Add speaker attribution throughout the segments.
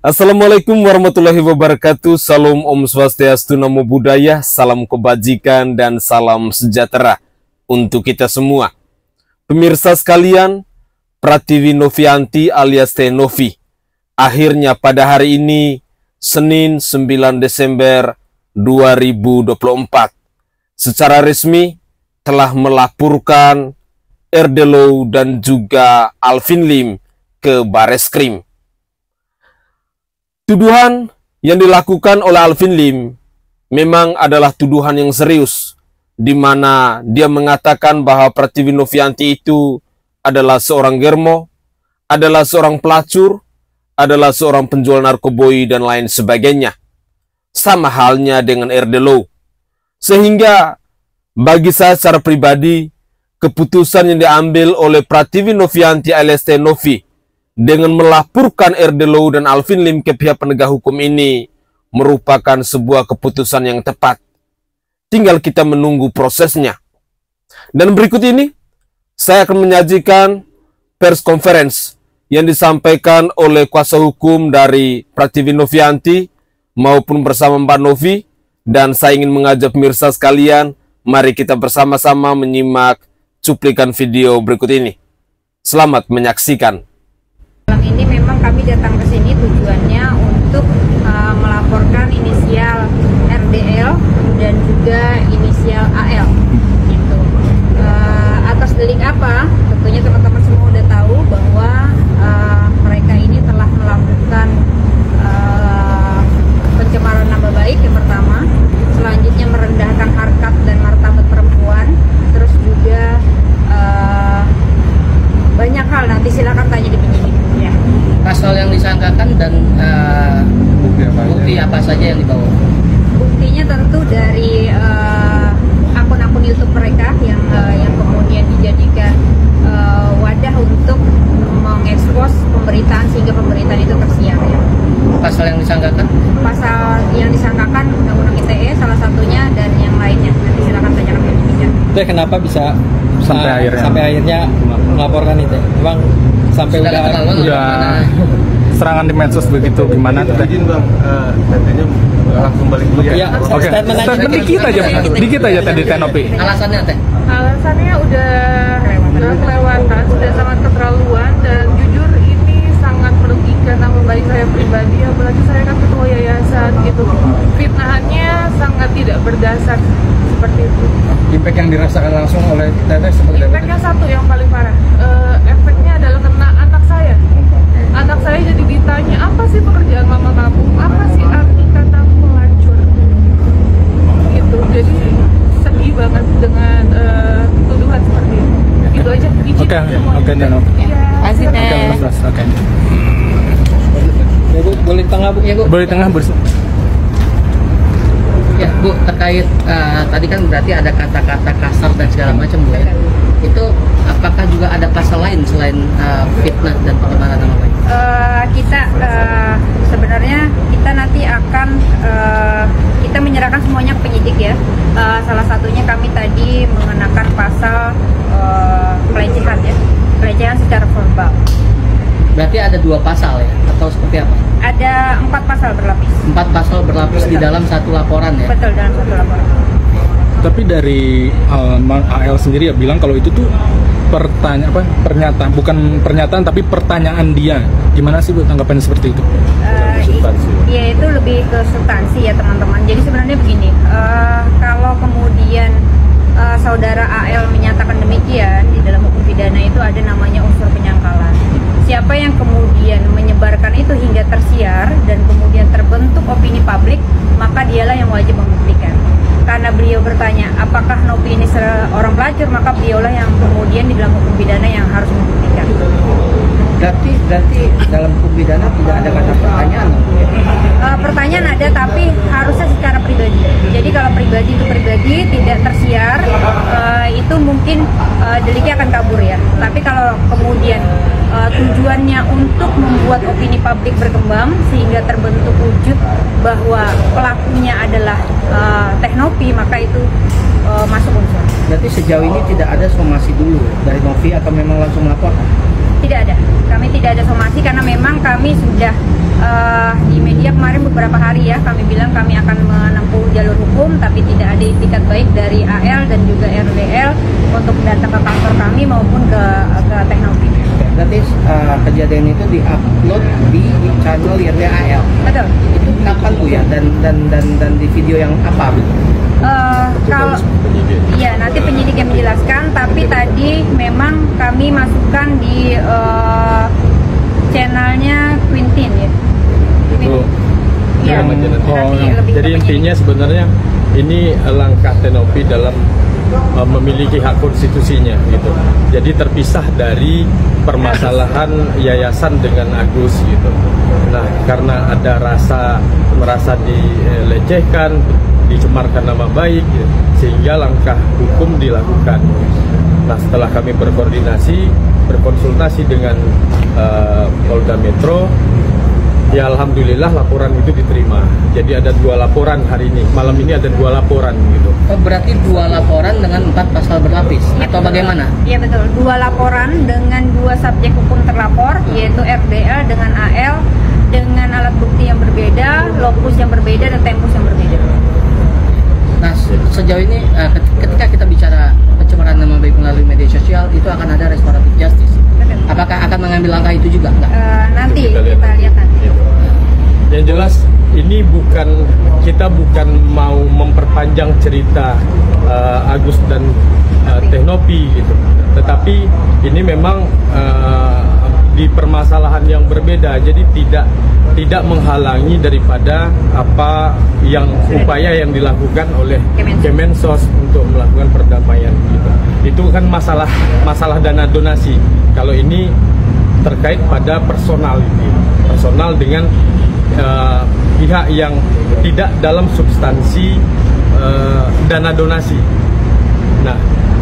Speaker 1: Assalamualaikum warahmatullahi wabarakatuh. Salam Om Swastiastu, Namo Buddhaya, salam kebajikan dan salam sejahtera untuk kita semua. Pemirsa sekalian, Pratiwi Novianti alias Teh Novi akhirnya pada hari ini Senin 9 Desember 2024 secara resmi telah melaporkan Erdelo dan juga Alvin Lim ke Bareskrim. Tuduhan yang dilakukan oleh Alvin Lim memang adalah tuduhan yang serius, di mana dia mengatakan bahwa Pratiwi Novianti itu adalah seorang germo, adalah seorang pelacur, adalah seorang penjual narkoboy dan lain sebagainya. Sama halnya dengan Erdelo. Sehingga bagi saya secara pribadi, keputusan yang diambil oleh Pratiwi Novianti alias Teh Novi dengan melaporkan Erdelo dan Alvin Lim ke pihak penegak hukum ini merupakan sebuah keputusan yang tepat. Tinggal kita menunggu prosesnya. Dan berikut ini, saya akan menyajikan pers conference yang disampaikan oleh kuasa hukum dari Pratiwi Novianti maupun bersama Mbak Novi. Dan saya ingin mengajak pemirsa sekalian, mari kita bersama-sama menyimak cuplikan video berikut ini. Selamat menyaksikan.
Speaker 2: Malam ini memang kami datang ke sini tujuannya untuk melaporkan inisial RDL dan juga inisial AL. Gitu. Atas delik apa? Tentunya teman-teman semua udah tahu bahwa mereka ini telah melakukan pencemaran nama baik yang pertama, selanjutnya merendahkan harkat dan martabat perempuan, terus juga banyak hal, nanti silakan tanya di penyidik. Ya.
Speaker 3: Pasal yang disangkakan dan bukti apa saja yang dibawa?
Speaker 2: Buktinya tentu dari akun-akun YouTube mereka yang kemudian dijadikan wadah untuk mengekspos pemberitaan sehingga pemberitaan itu tersiar. Ya.
Speaker 3: Pasal yang disangkakan? Pasal
Speaker 2: yang disangkakan Undang-Undang ITE salah satunya dan yang lainnya. Nanti silakan tanyakan ke penyidik.
Speaker 4: Teh, kenapa bisa sampai akhirnya melaporkan itu? Bang, sampai udah
Speaker 5: serangan di medsos begitu gimana?
Speaker 6: Izin Bang, nantinya langsung balik dulu ya.
Speaker 5: Oke. Statement dikit aja tadi Teh Novi.
Speaker 3: Alasannya Teh?
Speaker 7: Alasannya udah kelewatan, sudah sangat keterlaluan dan jujur ini sangat merugikan nama baik saya pribadi, apalagi saya kan ketua yayasan gitu. Fitnahannya sangat tidak berdasar seperti itu.
Speaker 4: Impact yang dirasakan langsung oleh Teteh seperti apa?
Speaker 7: Impactnya satu yang paling parah, efeknya adalah kena anak saya. Anak saya jadi ditanya, apa sih pekerjaan mama kamu? Apa sih arti kata pelacur? Gitu, jadi sedih banget dengan tuduhan seperti itu. Itu aja.
Speaker 5: Oke, Nano.
Speaker 7: Kasih
Speaker 5: Oke.
Speaker 4: Ya, Bu, boleh di tengah, Bu?
Speaker 3: Ya, Bu.
Speaker 5: Boleh di tengah, Bu.
Speaker 3: Ya, Bu, terkait tadi kan berarti ada kata-kata kasar dan segala macam, Bu ya. Itu apakah juga ada pasal lain selain fitnah dan pencemaran nama baik?
Speaker 2: Sebenarnya kita nanti akan kita menyerahkan semuanya ke penyidik ya. Salah satunya kami tadi mengenakan pasal pelecehan ya, pelecehan secara verbal.
Speaker 3: Berarti ada 2 pasal ya, atau seperti apa?
Speaker 2: Ada 4 pasal berlapis.
Speaker 3: 4 pasal berlapis di dalam satu laporan ya?
Speaker 2: Betul, dalam satu laporan.
Speaker 5: Tapi dari AL sendiri ya bilang kalau itu tuh pernyataan, bukan pernyataan tapi pertanyaan dia. Gimana sih Bu tanggapannya seperti itu?
Speaker 2: Ya itu lebih ke substansi ya teman-teman. Jadi sebenarnya begini, kalau kemudian saudara AL menyatakan demikian, di dalam hukum pidana itu ada namanya unsur penyangkalan. Siapa yang kemudian menyebarkan itu hingga tersiar dan kemudian terbentuk opini publik, maka dialah yang wajib membuktikan. Karena beliau bertanya, apakah Novi ini seorang pelacur, maka beliaulah yang kemudian di dalam hukum pidana yang harus membuktikan.
Speaker 3: Berarti dalam hukum pidana tidak ada kata pertanyaan?
Speaker 2: Pertanyaan ada, tapi harusnya secara pribadi. Jadi kalau pribadi itu pribadi, tidak tersiar, itu mungkin deliknya akan kabur ya. Tapi kalau kemudian tujuannya untuk membuat opini publik berkembang sehingga terbentuk wujud bahwa pelakunya adalah Teh Novi, maka itu masuk unsur.
Speaker 3: Berarti sejauh ini tidak ada somasi dulu dari Novi atau memang langsung melapor?
Speaker 2: Tidak ada, kami tidak ada somasi karena memang kami sudah di media kemarin beberapa hari ya kami bilang kami akan menempuh jalur hukum, tapi tidak ada itikat baik dari AL dan juga RDL untuk datang ke kantor kami maupun ke Teknopi.
Speaker 3: Berarti kejadian itu di-upload di channel YRD AL.
Speaker 2: Betul.
Speaker 3: Itu kapan Bu ya, dan di video yang apa?
Speaker 2: Kalau iya nanti penyidik yang menjelaskan, tapi tadi memang kami masukkan di channelnya Quintin ya.
Speaker 5: Itu
Speaker 2: Iya.
Speaker 5: jadi intinya sebenarnya ini langkah Teknopi dalam memiliki hak konstitusinya gitu. Jadi terpisah dari permasalahan yayasan dengan Agus gitu. Nah, karena ada merasa dilecehkan, dicemarkan nama baik, gitu, sehingga langkah hukum dilakukan. Nah, setelah kami berkonsultasi dengan Polda Metro, ya alhamdulillah laporan itu diterima. Jadi ada 2 laporan hari ini. Malam ini ada 2 laporan gitu.
Speaker 3: Oh, berarti 2 laporan dengan 4 pasal berlapis atau bagaimana?
Speaker 2: Iya betul. 2 laporan dengan 2 subjek hukum terlapor, yaitu RDL dengan AL, dengan alat bukti yang berbeda, lokus yang berbeda, dan tempus yang berbeda.
Speaker 3: Nah, sejauh ini ketika kita bicara pencemaran nama baik melalui media sosial, itu akan ada restoratif justice. Apakah akan mengambil langkah itu juga?
Speaker 2: Nanti kita lihat nanti.
Speaker 5: Yang jelas ini kita bukan mau memperpanjang cerita Agus dan Teknopi gitu, tetapi ini memang di permasalahan yang berbeda, jadi tidak menghalangi daripada apa yang upaya yang dilakukan oleh Kemensos untuk melakukan perdamaian gitu. Itu kan masalah dana donasi. Kalau ini terkait pada personal dengan pihak yang tidak dalam substansi dana donasi. Nah,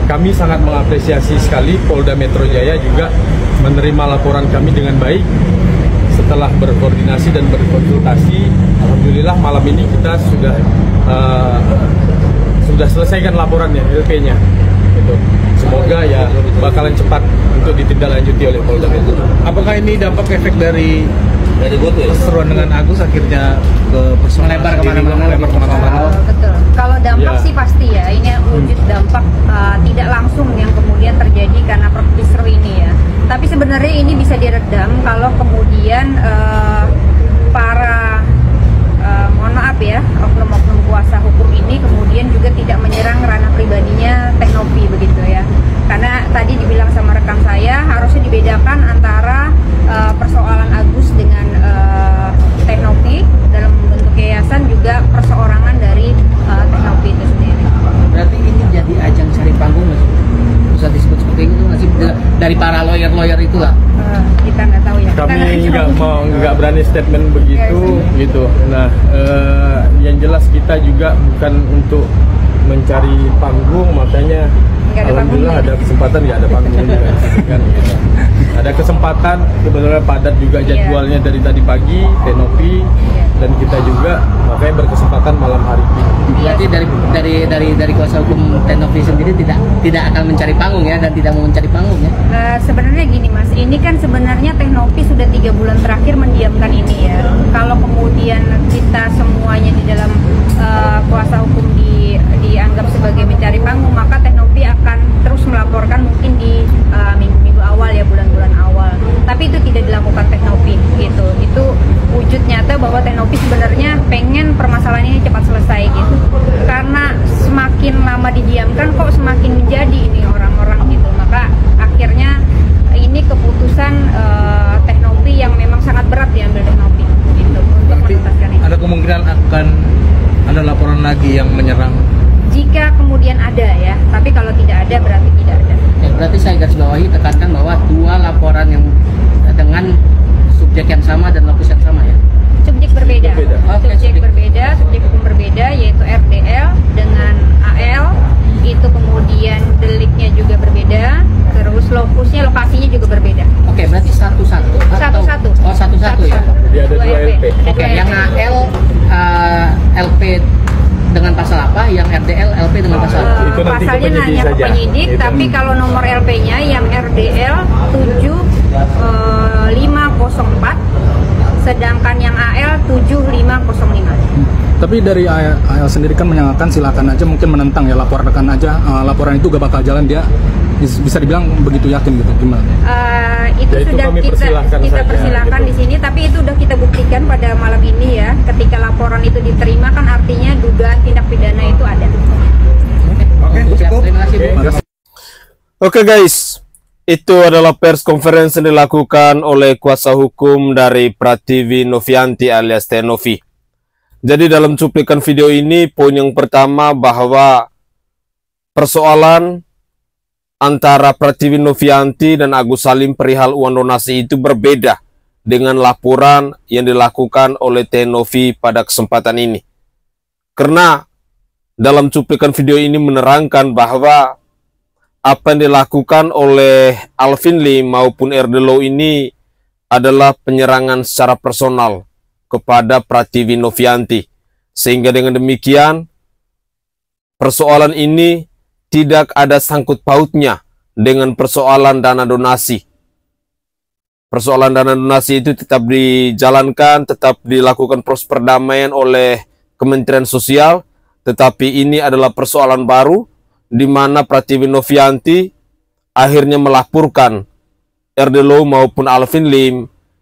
Speaker 5: kami sangat mengapresiasi sekali Polda Metro Jaya juga menerima laporan kami dengan baik. Setelah berkoordinasi dan berkonsultasi, alhamdulillah malam ini kita sudah selesaikan laporannya, LP-nya. Gitu. Semoga ya bakalan cepat untuk ditindaklanjuti oleh Polda Metro.
Speaker 6: Apakah ini dampak efek dari perseteruan dengan Agus akhirnya ke
Speaker 3: melebar kemana-mana?
Speaker 2: Betul. Kalau dampak sih pasti ya, ini wujud dampak tidak langsung yang kemudian terjadi karena perkisru ini ya. Tapi sebenarnya ini bisa diredam kalau kemudian para mohon maaf ya, oknum-oknum kuasa hukum ini kemudian juga tidak menyerang ranah pribadinya Teknopi begitu ya. Karena tadi dibilang sama rekan saya harusnya dibedakan antara persoalan Agus dengan Teknopi dalam bentuk yayasan, juga perseorangan dari Teknopi itu sendiri.
Speaker 3: Berarti ini jadi ajang cari panggung nggak sih? Bisa disebut seperti itu nggak sih dari para lawyer itulah?
Speaker 2: Kita nggak tahu ya.
Speaker 5: Kami nggak berani statement begitu gitu. Nah, yang jelas kita juga bukan untuk mencari panggung, makanya alhamdulillah ada kesempatan, nggak ada panggung juga kan, gitu. Ada kesempatan, kebetulan padat juga jadwalnya dari tadi pagi Teknopi dan kita juga, makanya berkesempatan malam hari ini.
Speaker 3: Berarti dari kuasa hukum Teknopi sendiri tidak akan mencari panggung ya, dan tidak mau mencari panggung ya?
Speaker 2: Sebenarnya gini Mas, ini kan sebenarnya Teknopi sudah 3 bulan terakhir mendiamkan ini ya. Kalau kemudian kita semuanya di dalam kuasa hukum dianggap sebagai mencari panggung, maka Teknopi akan terus melaporkan mungkin di minggu-minggu awal ya, bulan-bulan awal. Tapi itu tidak dilakukan Teknopi gitu. Itu wujud nyata bahwa Teknopi sebenarnya pengen permasalahan ini cepat selesai gitu. Karena semakin lama didiamkan kok semakin menjadi ini orang-orang gitu. Maka akhirnya ini keputusan Teknopi yang memang sangat berat diambil Teknopi gitu untuk menuntaskan ini.
Speaker 6: Ada kemungkinan akan ada laporan lagi yang menyerang?
Speaker 2: Jika kemudian ada ya, tapi kalau tidak ada berarti tidak ada.
Speaker 3: Ya, berarti saya garis bawahi tekankan bahwa 2 laporan yang dengan subjek yang sama dan lokus yang sama ya?
Speaker 2: Subjek berbeda. Subjek berbeda, subjek hukum berbeda, yaitu RDL dengan AL. Itu kemudian deliknya juga berbeda, terus lokusnya, lokasinya juga berbeda.
Speaker 3: Oke, berarti satu-satu?
Speaker 2: Satu-satu.
Speaker 3: Oh, satu-satu ya?
Speaker 5: Jadi ada 2 LP.
Speaker 3: Oke, yang AL LP dengan pasal apa, yang RDL LP dengan pasal apa?
Speaker 5: Itu nanti
Speaker 2: pasalnya
Speaker 5: ke penyidik
Speaker 2: nanya ke
Speaker 5: saja.
Speaker 2: penyidik,
Speaker 5: Itu.
Speaker 2: tapi kalau nomor LP-nya yang RDL 7504 sedangkan yang AL 7505.
Speaker 6: Tapi dari AL sendiri kan menyatakan silakan aja, mungkin menentang ya, laporkan aja, laporan itu gak bakal jalan, dia bisa dibilang begitu yakin gitu, gimana?
Speaker 2: Itu ya, sudah kita persilahkan gitu di sini, tapi itu udah kita buktikan pada malam ini ya, ketika laporan itu diterima kan artinya dugaan tindak pidana itu ada.
Speaker 6: Oke, cukup. Terima kasih, Bu.
Speaker 1: Oke guys, itu adalah pers conference yang dilakukan oleh kuasa hukum dari Prativi Novianti alias Teh Novi. Jadi dalam cuplikan video ini, poin yang pertama bahwa persoalan antara Prativi Novianti dan Agus Salim perihal uang donasi itu berbeda dengan laporan yang dilakukan oleh Teh Novi pada kesempatan ini. Karena dalam cuplikan video ini menerangkan bahwa apa yang dilakukan oleh Alvin Lim maupun Erdelo ini adalah penyerangan secara personal kepada Prativi Novianti. Sehingga dengan demikian, persoalan ini tidak ada sangkut pautnya dengan persoalan dana donasi. Persoalan dana donasi itu tetap dijalankan, tetap dilakukan proses perdamaian oleh Kementerian Sosial, tetapi ini adalah persoalan baru di mana Prativi Novianti akhirnya melaporkan Erdelo maupun Alvin Lim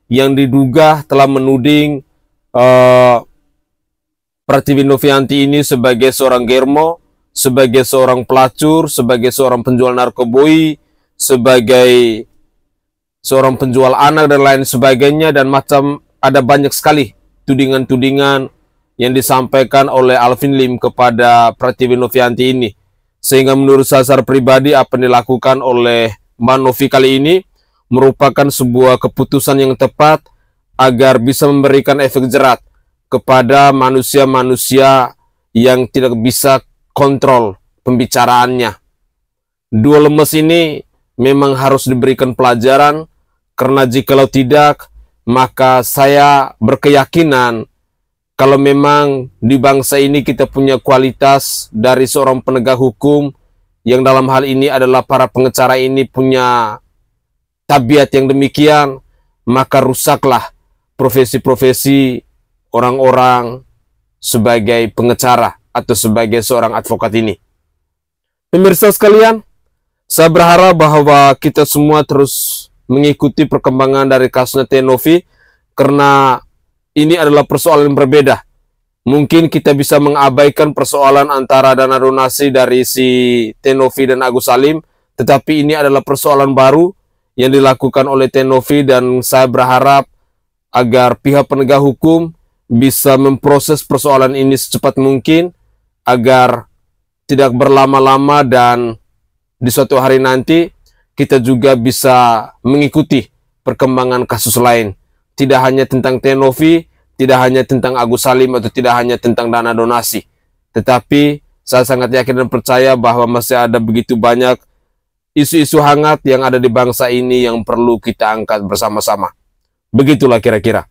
Speaker 1: yang diduga telah menuding Prativi Novianti ini sebagai seorang germo, sebagai seorang pelacur, sebagai seorang penjual narkoboy, sebagai seorang penjual anak dan lain sebagainya, dan macam ada banyak sekali tudingan-tudingan yang disampaikan oleh Alvin Lim kepada Prativi Novianti ini. Sehingga menurut saya secara pribadi apa yang dilakukan oleh Mbak Novi kali ini merupakan sebuah keputusan yang tepat agar bisa memberikan efek jerat kepada manusia-manusia yang tidak bisa kontrol pembicaraannya. Dua lemes ini memang harus diberikan pelajaran, karena jikalau tidak, maka saya berkeyakinan kalau memang di bangsa ini kita punya kualitas dari seorang penegak hukum yang dalam hal ini adalah para pengacara ini punya tabiat yang demikian, maka rusaklah profesi-profesi orang-orang sebagai pengacara atau sebagai seorang advokat ini. Pemirsa sekalian, saya berharap bahwa kita semua terus mengikuti perkembangan dari kasusnya Teh Novi, karena ini adalah persoalan yang berbeda. Mungkin kita bisa mengabaikan persoalan antara dana donasi dari si Teh Novi dan Agus Salim, tetapi ini adalah persoalan baru yang dilakukan oleh Teh Novi, dan saya berharap agar pihak penegak hukum bisa memproses persoalan ini secepat mungkin, agar tidak berlama-lama dan di suatu hari nanti kita juga bisa mengikuti perkembangan kasus lain. Tidak hanya tentang Teh Novi, tidak hanya tentang Agus Salim, atau tidak hanya tentang dana donasi. Tetapi saya sangat yakin dan percaya bahwa masih ada begitu banyak isu-isu hangat yang ada di bangsa ini yang perlu kita angkat bersama-sama. Begitulah kira-kira.